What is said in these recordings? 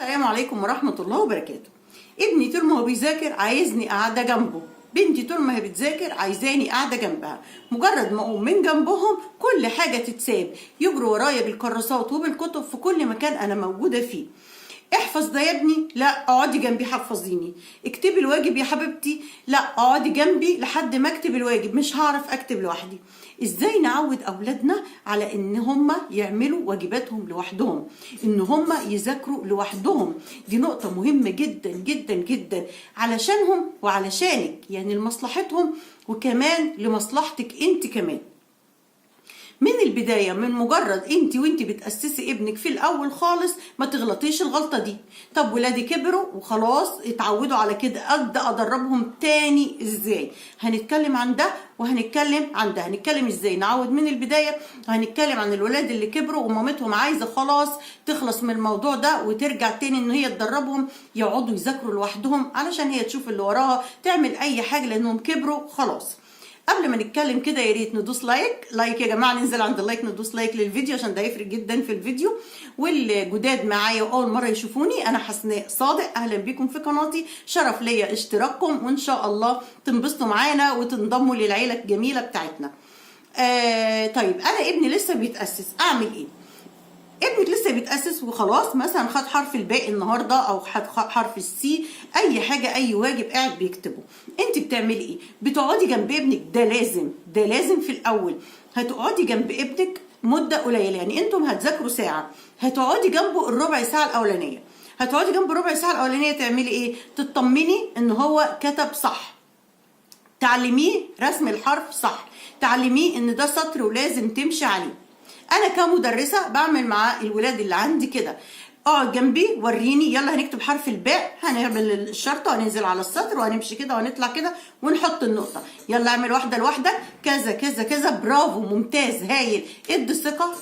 السلام عليكم ورحمة الله وبركاته. ابني طول ما هو بيذاكر عايزني قاعدة جنبه، بنتي طول ما هي بتذاكر عايزاني قاعدة جنبها. مجرد ما اقوم من جنبهم كل حاجة تتساب، يجروا ورايا بالكراسات وبالكتب في كل مكان انا موجودة فيه. احفظ ده يا ابني، لا اقعدي جنبي حفظيني. اكتبي الواجب يا حبيبتي، لا اقعدي جنبي لحد ما اكتب الواجب، مش هعرف اكتب لوحدي. ازاي نعود اولادنا على ان هم يعملوا واجباتهم لوحدهم، ان هم يذاكروا لوحدهم؟ دي نقطة مهمة جدا جدا جدا، علشانهم وعلشانك، يعني لمصلحتهم وكمان لمصلحتك انت كمان. من البداية، من مجرد انت وانت بتأسسي ابنك في الاول خالص ما تغلطيش الغلطة دي. طب ولادي كبروا وخلاص اتعودوا على كده، ابدأ ادربهم تاني ازاي؟ هنتكلم عن ده وهنتكلم عن ده. هنتكلم ازاي نعود من البداية، وهنتكلم عن الولاد اللي كبروا ومامتهم عايزة خلاص تخلص من الموضوع ده وترجع تاني ان هي تدربهم يقعدوا يذاكروا لوحدهم، علشان هي تشوف اللي وراها تعمل اي حاجة لانهم كبروا خلاص. قبل ما نتكلم كده يا ريت ندوس لايك يا جماعه، ننزل عند اللايك ندوس لايك للفيديو عشان ده هيفرق جدا في الفيديو. والجداد معايا واول مره يشوفوني، انا حسناء صادق، اهلا بيكم في قناتي، شرف ليا اشتراككم، وان شاء الله تنبسطوا معانا وتنضموا للعيله الجميله بتاعتنا. طيب انا ابني لسه بيتاسس، اعمل ايه؟ ابنك لسه بيتأسس وخلاص، مثلا خد حرف الباء النهارده او خد حرف السي، اي حاجه اي واجب قاعد بيكتبه، انت بتعملي ايه؟ بتقعدي جنب ابنك، ده لازم في الاول هتقعدي جنب ابنك مده قليله، يعني انتم هتذاكروا ساعه، هتقعدي جنبه الربع ساعه الاولانيه. هتقعدي جنبه الربع ساعه الاولانيه تعملي ايه؟ تطمني ان هو كتب صح، تعلميه رسم الحرف صح، تعلميه ان ده سطر ولازم تمشي عليه. انا كمدرسه بعمل مع الولاد اللي عندي كده، اقعد جنبي وريني، يلا هنكتب حرف الباء، هنعمل الشرطه وهننزل على السطر وهنمشي كده وهنطلع كده ونحط النقطه، يلا اعمل واحده لوحدك كذا كذا كذا، برافو ممتاز هايل. ادي ثقه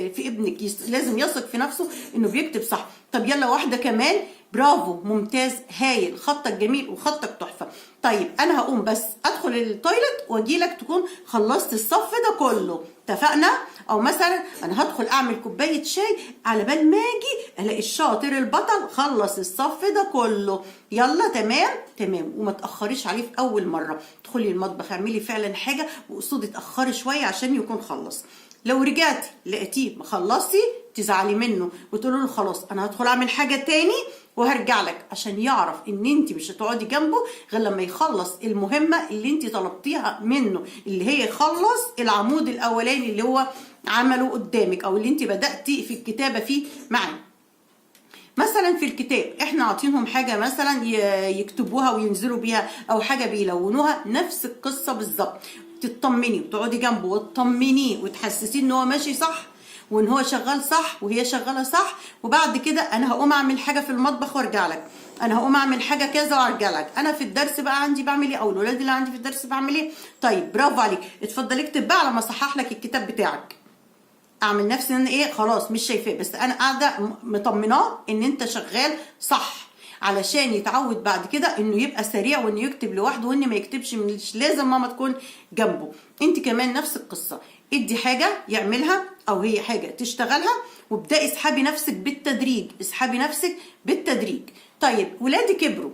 في ابنك، لازم يثق في نفسه انه بيكتب صح. طب يلا واحده كمان، برافو ممتاز هايل، خطك جميل وخطك تحفه. طيب انا هقوم بس ادخل التويلت واجي لك تكون خلصت الصف ده كله، اتفقنا؟ او مثلا انا هدخل اعمل كوبايه شاي، على بال ما اجي الاقي الشاطر البطل خلص الصف ده كله، يلا تمام. وما تاخريش عليه في اول مره، ادخلي المطبخ اعملي فعلا حاجه وقصدي اتاخري شويه عشان يكون خلص. لو رجعتي لقيتيه ما خلصتي تزعلي منه وتقولي له خلاص انا هدخل اعمل حاجه تاني وهرجع لك، عشان يعرف ان انت مش هتقعدي جنبه غير لما يخلص المهمه اللي انت طلبتيها منه، اللي هي يخلص العمود الاولاني اللي هو عمله قدامك او اللي انت بداتي في الكتابه فيه معاه. مثلا في الكتاب احنا عاطينهم حاجه مثلا يكتبوها وينزلوا بيها او حاجه بيلونوها، نفس القصه بالظبط. تطمني وتقعدي جنبه وتطمنيه وتحسسيه ان هو ماشي صح وان هو شغال صح وهي شغاله صح. وبعد كده انا هقوم اعمل حاجه في المطبخ وارجع لك، انا هقوم اعمل حاجه كذا وارجع لك، انا في الدرس بقى عندي بعمل ايه، او الولاد اللي عندي في الدرس بعمل ايه. طيب برافو عليك، اتفضل اكتب بقى على ما اصحح لك الكتاب بتاعك. اعمل نفسي ان ايه خلاص مش شايفاه، بس انا قاعده مطمناه ان انت شغال صح، علشان يتعود بعد كده انه يبقى سريع وانه يكتب لوحده وان ما يكتبش، مش لازم ماما تكون جنبه. انت كمان نفس القصه، ادي حاجه يعملها او هي حاجه تشتغلها وابداي اسحبي نفسك بالتدريج. طيب ولادي كبروا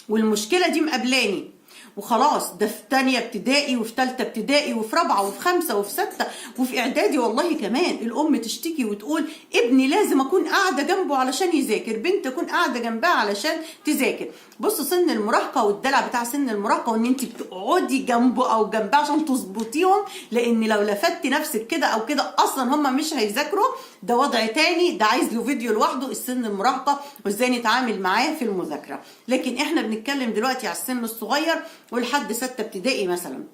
والمشكله دي مقابلاني وخلاص، ده في تانية ابتدائي وفي تالتة ابتدائي وفي رابعة وفي خمسة وفي ستة وفي اعدادي، والله كمان الام تشتكي وتقول ابني لازم اكون قاعدة جنبه علشان يذاكر، بنت تكون قاعدة جنبها علشان تذاكر. بصوا سن المراهقة والدلع بتاع سن المراهقة، وان انت بتقعدي جنبه او جنبها عشان تظبطيهم، لان لو لفتي نفسك كده او كده اصلا هم مش هيذاكروا، ده وضع تاني، ده عايز له فيديو لوحده، السن المراهقة وازاي نتعامل معاه في المذاكرة. لكن احنا بنتكلم دلوقتي على السن الصغير ولحد 6 ابتدائي مثلا.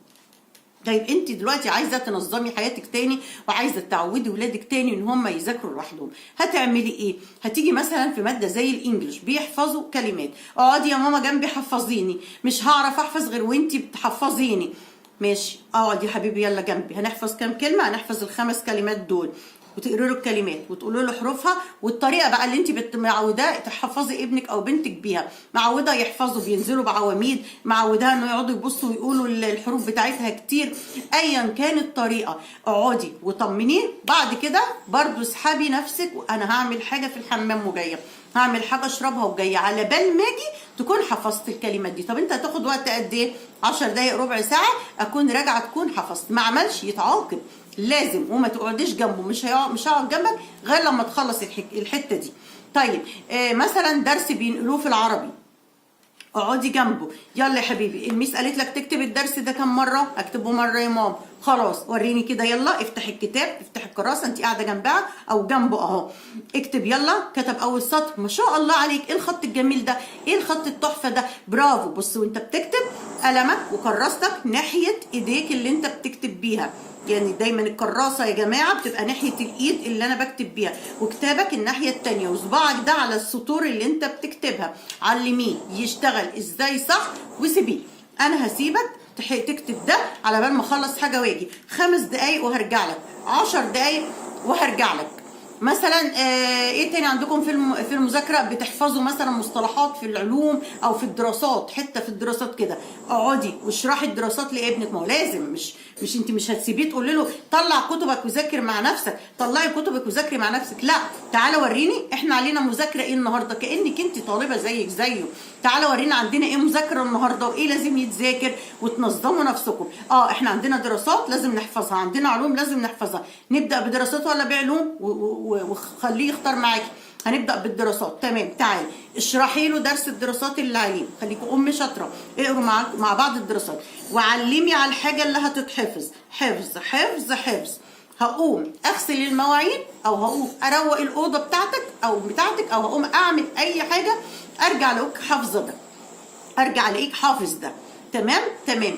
طيب انت دلوقتي عايزه تنظمي حياتك تاني وعايزه تعودي ولادك تاني ان هم يذاكروا لوحدهم، هتعملي ايه؟ هتيجي مثلا في ماده زي الانجليش بيحفظوا كلمات، اقعدي يا ماما جنبي حفظيني، مش هعرف احفظ غير وانت بتحفظيني. ماشي، اقعد يا حبيبي يلا جنبي، هنحفظ كام كلمه؟ هنحفظ ال5 كلمات دول. وتقري له الكلمات وتقولي له حروفها والطريقه بقى اللي انت معوداه تحفظي ابنك او بنتك بيها، معوده يحفظوا بينزلوا بعواميد، معوداه انه يقعدوا يبصوا ويقولوا الحروف بتاعتها كتير. ايا كانت الطريقه اقعدي وطمنيه. بعد كده برضو اسحبي نفسك، وانا هعمل حاجه في الحمام وجايه، هعمل حاجه اشربها وجايه، على بال ما اجي تكون حفظت الكلمات دي. طب انت هتاخد وقت قد ايه؟ 10 دقايق، ربع ساعه، اكون راجعه تكون حفظت. ما عملش يتعاقب لازم، وما تقعديش جنبه، مش هقعد جنبك غير لما تخلص الحته دي. طيب مثلا درس بينقلوه في العربي، اقعدي جنبه. يلا يا حبيبي، الميس قالت لك تكتب الدرس ده كم مره؟ اكتبه مره يا ماما. خلاص وريني كده، يلا افتح الكتاب، افتح الكراسه، انت قاعده جنبها او جنبه اهو، اكتب يلا. كتب اول سطر، ما شاء الله عليك، ايه الخط الجميل ده، ايه الخط التحفه ده، برافو. بص وانت بتكتب قلمك وكراستك ناحيه ايديك اللي انت بتكتب بيها، يعني دايما الكراسه يا جماعه بتبقى ناحيه الايد اللي انا بكتب بيها، وكتابك الناحيه الثانيه، وصباعك ده على السطور اللي انت بتكتبها. علميه يشتغل ازاي صح وسيبيه. انا هسيبك تكتب ده على بال ما اخلص حاجه واجي. 5 دقايق وهرجع لك، 10 دقايق وهرجع لك. مثلا ايه تاني عندكم في المذاكره؟ بتحفظوا مثلا مصطلحات في العلوم او في الدراسات، حته في الدراسات كده، اقعدي واشرحي الدراسات لابنك. ما هو لازم، مش انت مش هتسيبيه تقولي له طلع كتبك وذاكر مع نفسك، طلعي كتبك وذاكري مع نفسك، لا، تعالى وريني احنا علينا مذاكره ايه النهارده، كانك انت طالبه زيك زيه. تعالى ورينا عندنا ايه مذاكره النهارده وايه لازم يتذاكر، وتنظموا نفسكم. احنا عندنا دراسات لازم نحفظها، عندنا علوم لازم نحفظها. نبدا بدراسات ولا بعلوم؟ وخليه يختار معاكي. هنبدا بالدراسات، تمام. تعالي اشرحي له درس الدراسات اللي عليه، خليكوا ام شاطره، اقروا مع بعض الدراسات، وعلمي على الحاجه اللي هتتحفظ. حفظ حفظ حفظ. هقوم اغسل المواعين، او هقوم اروق الاوضه بتاعتك او بتاعتك، او هقوم اعمل اي حاجه، ارجع الاقيك حافظه ده، ارجع الاقيك حافظ ده. تمام.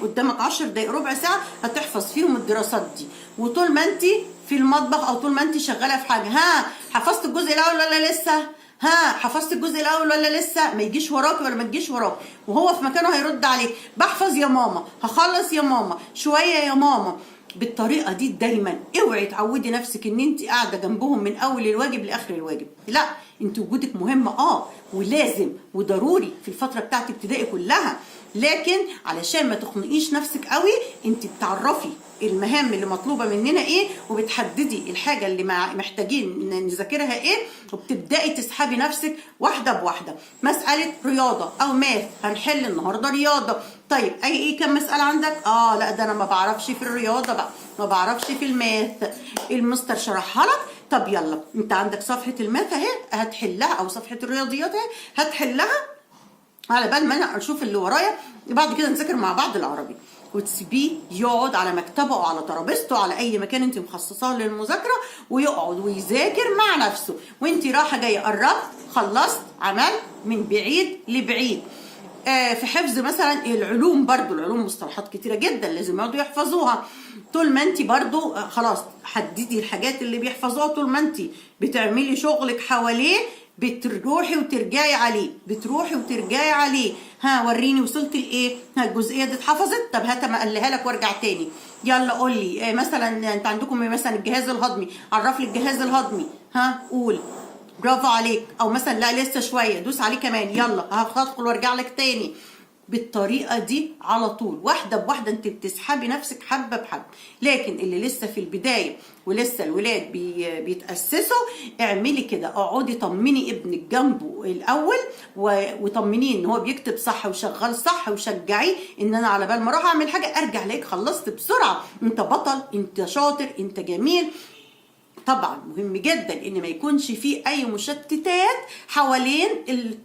قدامك 10 دقايق، ربع ساعه هتحفظ فيهم الدراسات دي. وطول ما انت في المطبخ او طول ما انت شغاله في حاجه، حفظت الجزء الاول ولا لسه؟ حفظت الجزء الاول ولا لسه؟ ما يجيش وراك ولا ما تجيش وراك، وهو في مكانه هيرد عليك، بحفظ يا ماما، هخلص يا ماما، شويه يا ماما. بالطريقه دي دايما اوعي تعودي نفسك ان انت قاعده جنبهم من اول الواجب لاخر الواجب، لا، انت وجودك مهم ولازم وضروري في الفتره بتاعت ابتدائي كلها، لكن علشان ما تخنقيش نفسك قوي، انت بتعرفي المهام اللي مطلوبه مننا ايه، وبتحددي الحاجه اللي محتاجين نذاكرها ايه، وبتبداي تسحبي نفسك واحده بواحده. مساله رياضه او ماث، هنحل النهارده رياضه. طيب ايه كم مساله عندك؟ لا ده انا ما بعرفش في الرياضه بقى، ما بعرفش في الماث، المستر شرحها لك. طب يلا انت عندك صفحه الماث اهي هتحلها، او صفحه الرياضيات اهي هتحلها، على بال ما انا اشوف اللي ورايا، بعد كده نذاكر مع بعض العربي. وتسيبيه يقعد على مكتبه او على ترابيزته، على اي مكان انت مخصصاه للمذاكره، ويقعد ويذاكر مع نفسه، وانت رايحه جايه قربت خلصت عملت من بعيد لبعيد. في حفظ مثلا العلوم، برضو العلوم مصطلحات كتيره جدا لازم يقعدوا يحفظوها. طول ما انت برضو خلاص حددي الحاجات اللي بيحفظوها، طول ما انت بتعملي شغلك حواليه بتروحي وترجعي عليه، بتروحي وترجعي عليه. وريني وصلت لايه؟ الجزئيه دي اتحفظت؟ طب هات ما اقلها لك وارجع تاني. يلا قول لي مثلا انت عندكم مثلا الجهاز الهضمي، عرف لي الجهاز الهضمي، قول برافو عليك. او مثلا لا لسه شويه، دوس عليه كمان، يلا هدخل وارجع لك تاني. بالطريقه دي على طول، واحده بواحده، انت بتسحبي نفسك حبه بحبه. لكن اللي لسه في البدايه ولسه الولاد بيتاسسوا، اعملي كده، اقعدي طمني ابنك جنبه الاول، وطمنيه ان هو بيكتب صح وشغال صح، وشجعيه ان انا على بال ما اروح اعمل حاجه ارجع الاقيك خلصت بسرعه، انت بطل، انت شاطر، انت جميل. طبعا مهم جدا ان ما يكونش فيه اي مشتتات حوالين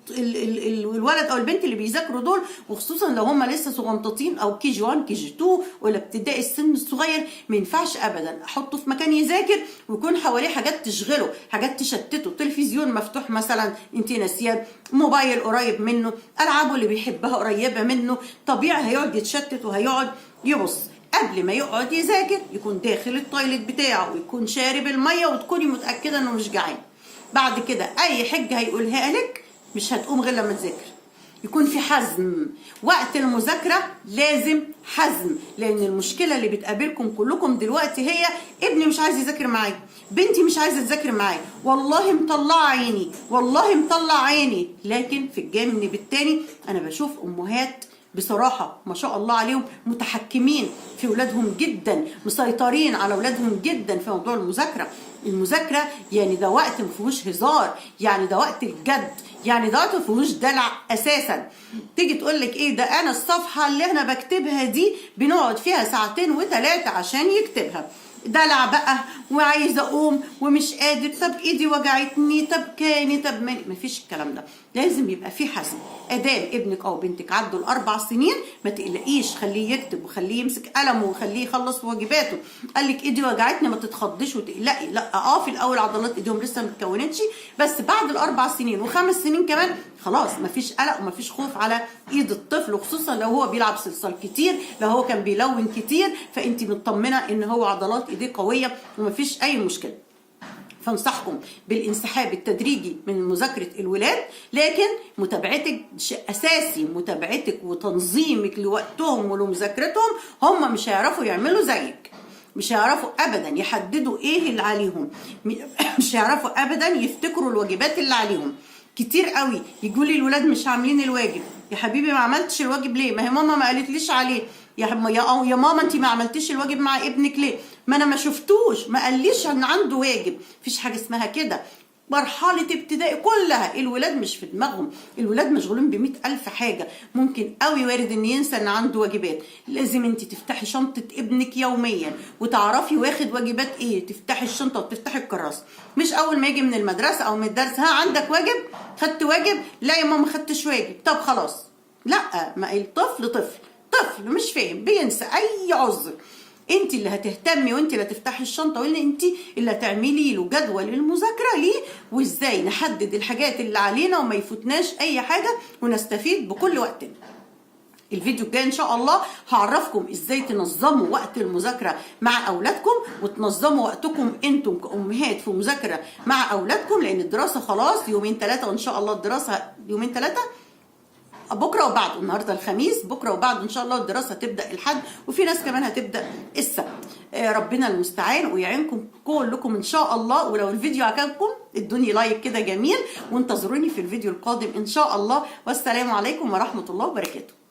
الولد او البنت اللي بيذاكروا دول، وخصوصا لو هم لسه صغنططين او كي جي 1 كي جي 2 ولا ابتدائي السن الصغير. ما ينفعش ابدا احطه في مكان يذاكر ويكون حواليه حاجات تشغله، حاجات تشتته، تلفزيون مفتوح مثلا انت ناسيان، موبايل قريب منه، العابه اللي بيحبها قريبه منه، طبيعي هيقعد يتشتت وهيقعد يبص. قبل ما يقعد يذاكر يكون داخل التويليت بتاعه، ويكون شارب الميه، وتكوني متاكده انه مش جعان. بعد كده اي حجه هيقولها لك مش هتقوم غير لما تذاكر. يكون في حزم. وقت المذاكرة لازم حزم، لأن المشكلة اللي بتقابلكم كلكم دلوقتي هي ابني مش عايز يذاكر معايا، بنتي مش عايزة تذاكر معايا، والله مطلعة عيني، والله مطلع عيني. لكن في الجانب التاني أنا بشوف أمهات بصراحة ما شاء الله عليهم متحكمين في ولادهم جدا، مسيطرين على ولادهم جدا في موضوع المذاكرة. المذاكرة يعني ده وقت ما فيهوش هزار، يعني ده وقت الجد، يعني ده وقت ما فيهوش دلع اساسا. تيجي تقول لك ايه ده، انا الصفحة اللي انا بكتبها دي بنقعد فيها ساعتين و3 عشان يكتبها. دلع بقى وعايزه اقوم ومش قادر، طب ايدي وجعتني، طب كاني، طب مفيش الكلام ده. لازم يبقى في حزم. ادام ابنك او بنتك عدوا ال4 سنين ما تقلقيش، خليه يكتب وخليه يمسك قلمه وخليه يخلص واجباته. قال لك ايدي وجعتني ما تتخضيش وتقلقي، لا في الاول عضلات ايديهم لسه ما اتكونتش، بس بعد ال4 سنين و5 سنين كمان خلاص مفيش قلق ومفيش خوف على ايد الطفل، وخصوصا لو هو بيلعب صلصال كتير، لو هو كان بيلون كتير، فانت مطمنه ان هو عضلات ايديه قويه ومفيش اي مشكله. فانصحكم بالانسحاب التدريجي من مذاكرة الولاد، لكن متابعتك شيء أساسي، متابعتك وتنظيمك لوقتهم ولمذاكرتهم. هم مش هيعرفوا يعملوا زيك، مش هيعرفوا أبدا يحددوا إيه اللي عليهم، مش هيعرفوا أبدا يفتكروا الواجبات اللي عليهم. كتير قوي يقول لي الولاد مش عاملين الواجب. يا حبيبي ما عملتش الواجب ليه؟ ما هي ماما ما قالتليش عليه. يا ماما انت ما عملتيش الواجب مع ابنك ليه؟ ما انا ما شفتوش، ما قاليش ان عنده واجب. مفيش حاجه اسمها كده. مرحله ابتدائي كلها الولاد مش في دماغهم، الولاد مشغولين ب100,000 حاجه. ممكن قوي وارد ان ينسى ان عنده واجبات. لازم انت تفتحي شنطه ابنك يوميا وتعرفي واخد واجبات ايه، تفتحي الشنطه وتفتحي الكراسه، مش اول ما يجي من المدرسه او من الدرس ها عندك واجب؟ خدت واجب؟ لا يا ماما ما خدتش واجب. طب خلاص، لا، ما الطفل طفل مش فاهم بينسى اي عذر. انت اللي هتهتمي وانت اللي هتفتحي الشنطه واللي انت اللي هتعملي له جدول المذاكره ليه، وازاي نحدد الحاجات اللي علينا وما يفوتناش اي حاجه ونستفيد بكل وقتنا. الفيديو الجاي ان شاء الله هعرفكم ازاي تنظموا وقت المذاكره مع اولادكم، وتنظموا وقتكم انتم كامهات في مذاكره مع اولادكم، لان الدراسه خلاص يومين 3، وان شاء الله الدراسه يومين 3، بكره وبعده. النهارده الخميس، بكره وبعده ان شاء الله الدراسه هتبدا الحد، وفي ناس كمان هتبدا السبت. ربنا المستعان ويعينكم كلكم ان شاء الله. ولو الفيديو عجبكم ادوني لايك كده جميل، وانتظروني في الفيديو القادم ان شاء الله. والسلام عليكم ورحمه الله وبركاته.